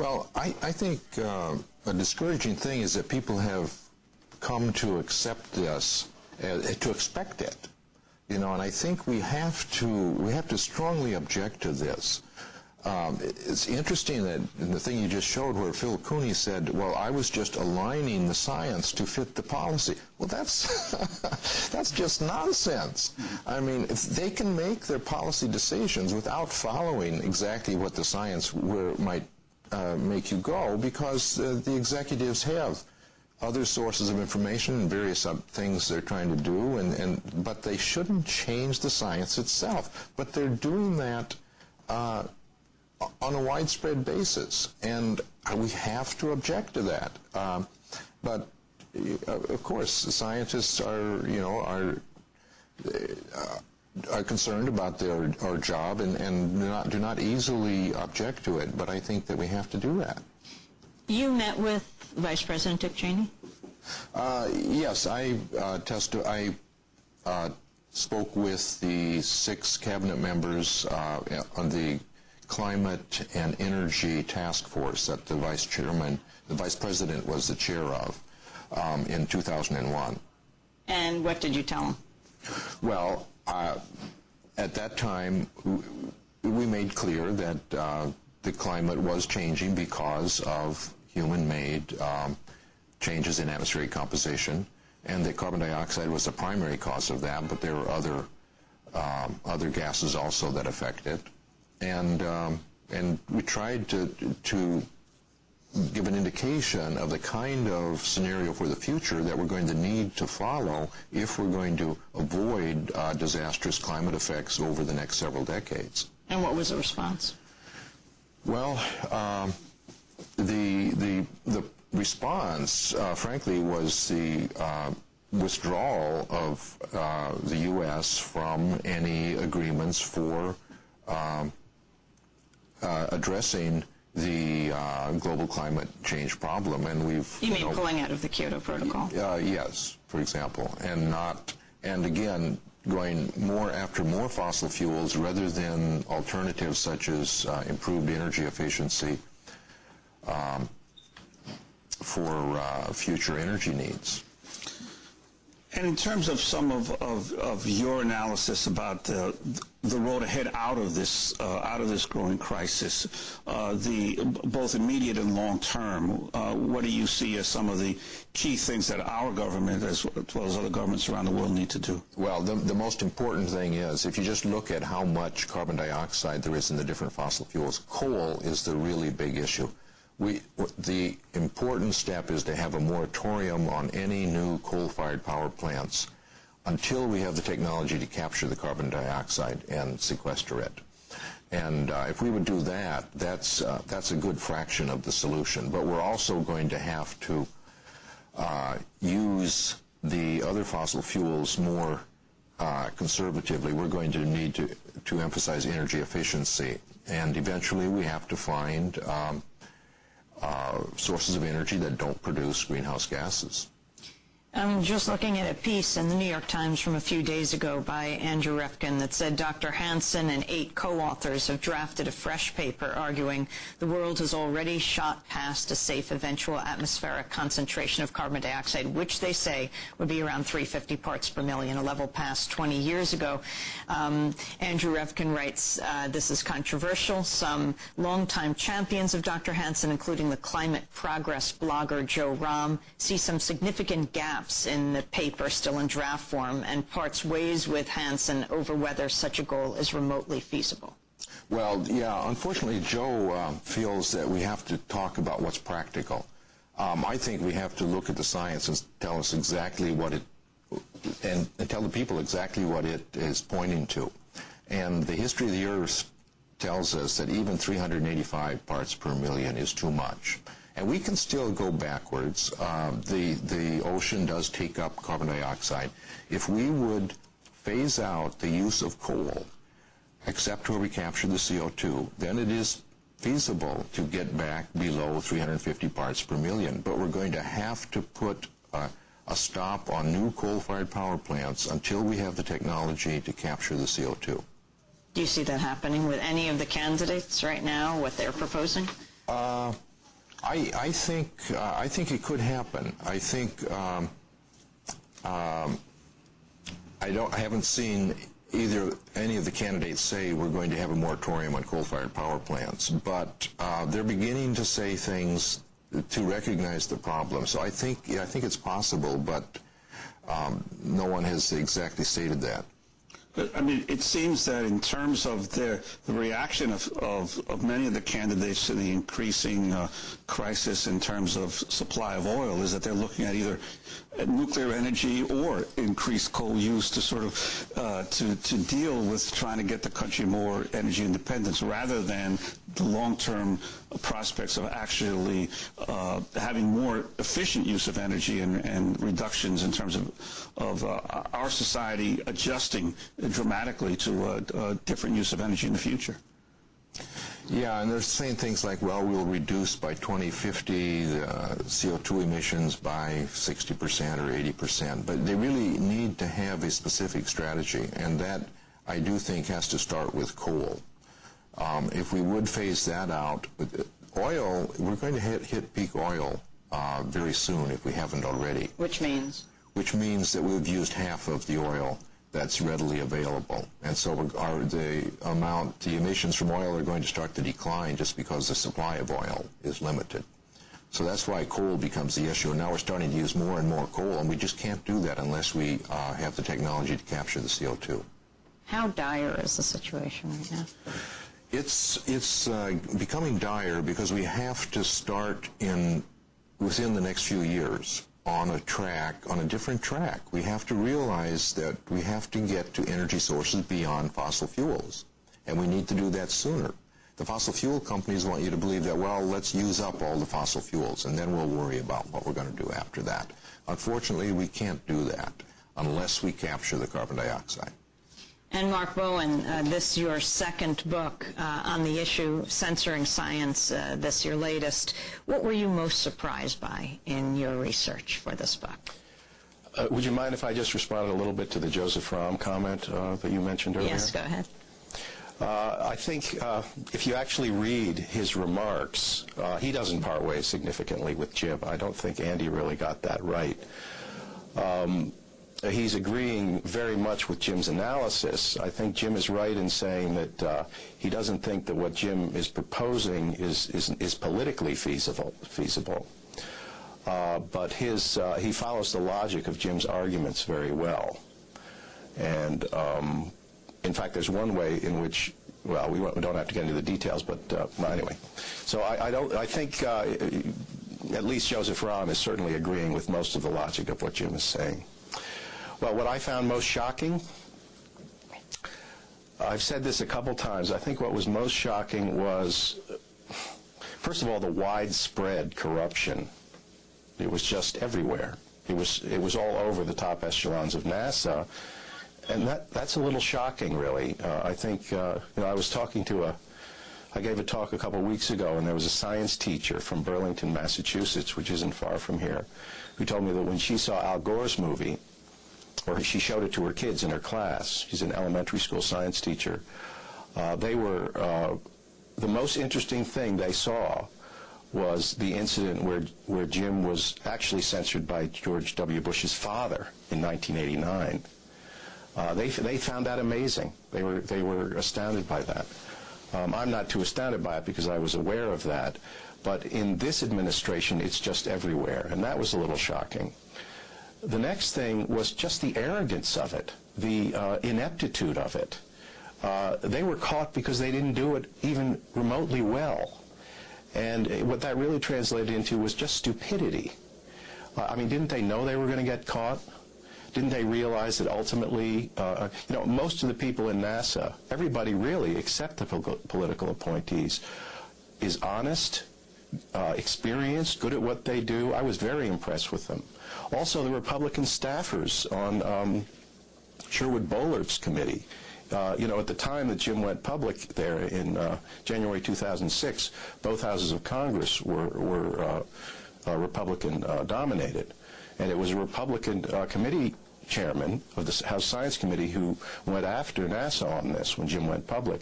Well, I think a discouraging thing is that people have come to accept this, to expect it, you know, and I think we have to strongly object to this. It's interesting that in the thing you just showed where Phil Cooney said, well, I was just aligning the science to fit the policy. Well, that's, that's just nonsense. I mean, if they can make their policy decisions without following exactly what the science might make you go, because the executives have other sources of information and various things they're trying to do, but they shouldn't change the science itself. But they're doing that on a widespread basis, and we have to object to that. But of course, the scientists are, you know, are concerned about our job and do not easily object to it. But I think that we have to do that. You met with Vice President Dick Cheney? Yes, I spoke with the 6 cabinet members on the Climate and Energy Task Force that the Vice President was the chair of in 2001. And what did you tell him? Well, at that time, we made clear that the climate was changing because of human-made changes in atmospheric composition, and that carbon dioxide was the primary cause of that, but there were other gases also that affect it. And we tried to give an indication of the kind of scenario for the future that we're going to need to follow if we're going to avoid disastrous climate effects over the next several decades. And what was the response? Well, the response, frankly, was the withdrawal of the U.S. from any agreements for addressing the global climate change problem, and we've... You mean pulling out of the Kyoto Protocol? Yes, for example, and again, going more after more fossil fuels rather than alternatives such as improved energy efficiency for future energy needs. And in terms of some of your analysis about the road ahead out of this growing crisis, both immediate and long term, what do you see as some of the key things that our government, as well as other governments around the world, need to do? Well, the most important thing is, if you just look at how much carbon dioxide there is in the different fossil fuels, coal is the really big issue. The important step is to have a moratorium on any new coal-fired power plants until we have the technology to capture the carbon dioxide and sequester it. And if we would do that, that's a good fraction of the solution. But we're also going to have to use the other fossil fuels more conservatively. We're going to need to emphasize energy efficiency, and eventually we have to find sources of energy that don't produce greenhouse gases. I'm just looking at a piece in the New York Times from a few days ago by Andrew Refkin that said Dr. Hansen and 8 co-authors have drafted a fresh paper arguing the world has already shot past a safe eventual atmospheric concentration of carbon dioxide, which they say would be around 350 parts per million, a level passed 20 years ago. Andrew Refkin writes, this is controversial. Some longtime champions of Dr. Hansen, including the climate progress blogger Joe Rahm, see some significant gaps in the paper still in draft form, and parts ways with Hansen over whether such a goal is remotely feasible. Well, yeah, unfortunately, Joe feels that we have to talk about what's practical. I think we have to look at the science and tell us exactly what it, and tell the people exactly what it is pointing to. And the history of the Earth tells us that even 385 parts per million is too much. And we can still go backwards. The ocean does take up carbon dioxide. If we would phase out the use of coal, except where we capture the CO2, then it is feasible to get back below 350 parts per million. But we're going to have to put a stop on new coal-fired power plants until we have the technology to capture the CO2. Do you see that happening with any of the candidates right now, what they're proposing? I think it could happen. I think I haven't seen any of the candidates say we're going to have a moratorium on coal-fired power plants, but they're beginning to say things to recognize the problem. So I think it's possible, but no one has exactly stated that. But, I mean, it seems that in terms of the reaction of many of the candidates to the increasing crisis in terms of supply of oil is that they're looking at either nuclear energy or increased coal use to sort of to deal with trying to get the country more energy independence, rather than the long-term prospects of actually having more efficient use of energy and reductions in terms of our society adjusting dramatically to a different use of energy in the future. Yeah, and they're saying things like, well, we'll reduce by 2050 the CO2 emissions by 60% or 80%, but they really need to have a specific strategy, and that, I do think, has to start with coal. If we would phase that out, oil, we're going to hit peak oil very soon if we haven't already. Which means? Which means that we've used half of the oil that's readily available. And so the emissions from oil are going to start to decline just because the supply of oil is limited. So that's why coal becomes the issue. And now we're starting to use more and more coal, and we just can't do that unless we have the technology to capture the CO2. How dire is the situation right now? It's becoming dire because we have to start within the next few years on a different track. We have to realize that we have to get to energy sources beyond fossil fuels, and we need to do that sooner. The fossil fuel companies want you to believe that, well, let's use up all the fossil fuels, and then we'll worry about what we're going to do after that. Unfortunately, we can't do that unless we capture the carbon dioxide. And Mark Bowen, this your second book on the issue, Censoring Science, this your latest. What were you most surprised by in your research for this book? Would you mind if I just responded a little bit to the Joseph Romm comment that you mentioned earlier? Yes, go ahead. I think if you actually read his remarks, he doesn't part ways significantly with Jim. I don't think Andy really got that right. He's agreeing very much with Jim's analysis. I think Jim is right in saying that he doesn't think that what Jim is proposing is politically feasible. But he follows the logic of Jim's arguments very well. And in fact, there's one way in which, well, we don't have to get into the details, but well, anyway. So I think at least Joseph Romm is certainly agreeing with most of the logic of what Jim is saying. Well, what I found most shocking, I've said this a couple times, I think what was most shocking was, first of all, the widespread corruption. It was just everywhere. It was all over the top echelons of NASA, and that's a little shocking, really. I think, I was talking to I gave a talk a couple weeks ago, and there was a science teacher from Burlington, Massachusetts, which isn't far from here, who told me that when she saw Al Gore's movie, or she showed it to her kids in her class, she's an elementary school science teacher, they were, the most interesting thing they saw was the incident where Jim was actually censored by George W. Bush's father in 1989. They found that amazing. They were astounded by that. I'm not too astounded by it because I was aware of that, but in this administration it's just everywhere, and that was a little shocking. The next thing was just the arrogance of it, the ineptitude of it. They were caught because they didn't do it even remotely well. And what that really translated into was just stupidity. I mean, didn't they know they were going to get caught? Didn't they realize that ultimately, most of the people in NASA, everybody really except the political appointees, is honest, experienced, good at what they do. I was very impressed with them. Also, the Republican staffers on Sherwood Bohlert's committee. At the time that Jim went public there in January 2006, both houses of Congress were Republican dominated. And it was a Republican committee chairman of the House Science Committee who went after NASA on this when Jim went public.